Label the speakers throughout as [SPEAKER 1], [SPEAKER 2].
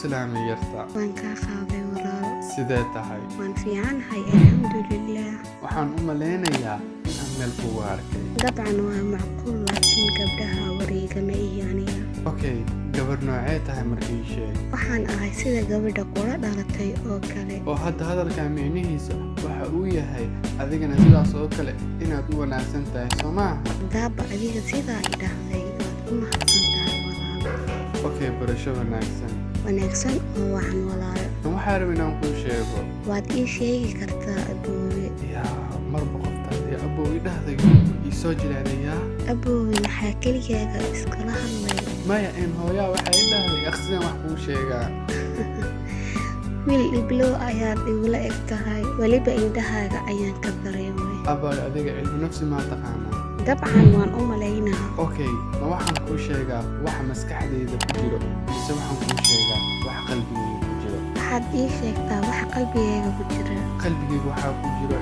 [SPEAKER 1] salaamay yarta.
[SPEAKER 2] waan kaa qaaday walaal.
[SPEAKER 1] Sidee tahay?
[SPEAKER 2] waan fiicanahay alxamdulillaah.
[SPEAKER 1] Waxaan u maleynayaa inaan meel kugu arkay.
[SPEAKER 2] dabcan waa macquul laakiin gabdhaha wareegama iyo aniga.
[SPEAKER 1] Okay, gabar noocee tahay markii ii sheeg.
[SPEAKER 2] waxaan ahay sida gabadha kula dhalatay oo kale.
[SPEAKER 1] oo hadda hadalka micnihiisa waxa uu yahay adigana sidaas oo kale inaad u wanaagsan tahay soo maaha.
[SPEAKER 2] daaba adiga sidaa i dhahday waad u mahadsan tahay walaal.
[SPEAKER 1] Okay, barasho wanaagsan.
[SPEAKER 2] wanaagsan oo wacan walaal.
[SPEAKER 1] waxaan rabaa inaan kuu sheego.
[SPEAKER 2] waad ii sheegi kartaa aboowe.
[SPEAKER 1] yaa marba qoftaadii abbow i dhahday ii soo jilaadayaa.
[SPEAKER 2] aboowe maxaa keligaaga iskala hadlay.
[SPEAKER 1] maya in hooyaa waxay i dhahday akhsidan wax kuu sheegaa.
[SPEAKER 2] wiil dhiblow ayaad igula eg tahay weliba indhahaaga ayaan ka dareemay.
[SPEAKER 1] abbaay adiga cilmi nafsi maa taqaanaa.
[SPEAKER 2] dabcan waan u malaynaa.
[SPEAKER 1] Okay, ma waxaan kuu sheegaa waxa maskaxdayda ku jiro mise waxaan kuu sheegaa wax qalbigayga ku jiro.
[SPEAKER 2] waxaad ii sheegtaa waxa qalbigayga ku jira.
[SPEAKER 1] qalbigayga waxaa ku jiro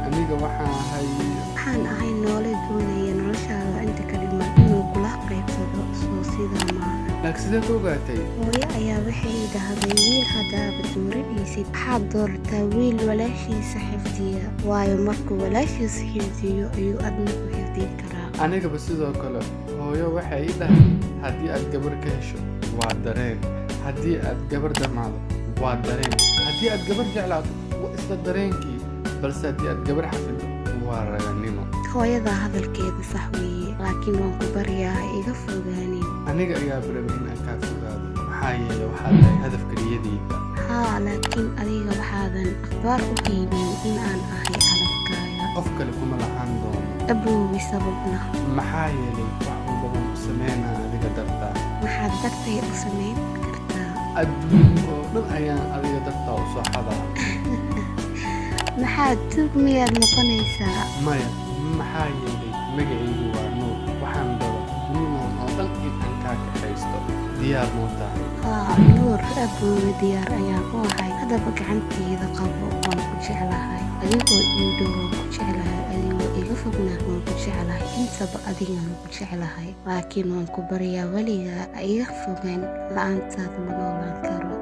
[SPEAKER 1] aniga
[SPEAKER 2] waxaan ahay noole doonaya noloshaada inta ka dhiman inuu kula qaybsado soo sidaa maaha.
[SPEAKER 1] laakiin sideed ogaatay?
[SPEAKER 2] hooyo ayaa waxay dhahday wiil haddaaba dooranaysid waxaad doorataa wiil walaashiisa xifdiya waayo markuu walaashiisa xifdiyo ayuu adna ku xifdin karaa.
[SPEAKER 1] anigaba sidoo kale hooyo waxay i dhahday haddii aad gabar ka hesho waa dareen, haddii aad gabar damaado waa dareen, haddii aad gabar jeclaato waa isla dareenkii, balse haddii aad gabar xafido waa raganimo.
[SPEAKER 2] hooyadaa hadalkeeda sax weeye laakiin waan ku baryaa iga fogaanin.
[SPEAKER 1] aniga ayaa baraba in aan kaa fogaado maxaa yeelay waxaad tahay hadafka niyadayda.
[SPEAKER 2] haa laakiin adiga waxaadan akhbaar u haybin in aan ahay calafkaaga.
[SPEAKER 1] qof kale kuma lahaan doono.
[SPEAKER 2] aboowi sababna.
[SPEAKER 1] maxaa yeelay wax walba waan u sameynaa adiga dartaa.
[SPEAKER 2] maxaad dartay u samayn kartaa.
[SPEAKER 1] adduun oo dhan ayaan adiga dartaa u soo xadaa.
[SPEAKER 2] maxaad tug miyaad noqonaysaa.
[SPEAKER 1] maya maxaa yeelay magacaygu waa nuur waxaan raba dunidan oo dhan in aan kaa kaxaysto diyaar muu tahay.
[SPEAKER 2] haa nuur aboowe diyaar ayaan u ahay haddaba gacantayda qabo waan ku jeclahay adigoo ii dhow waan ku jeclahay adigoo iga fogna waan ku jeclahay intaba adigaan ku jeclahay laakiin waan ku baryaa weligaa iga fogaan la-aantaad ma noolaan karo.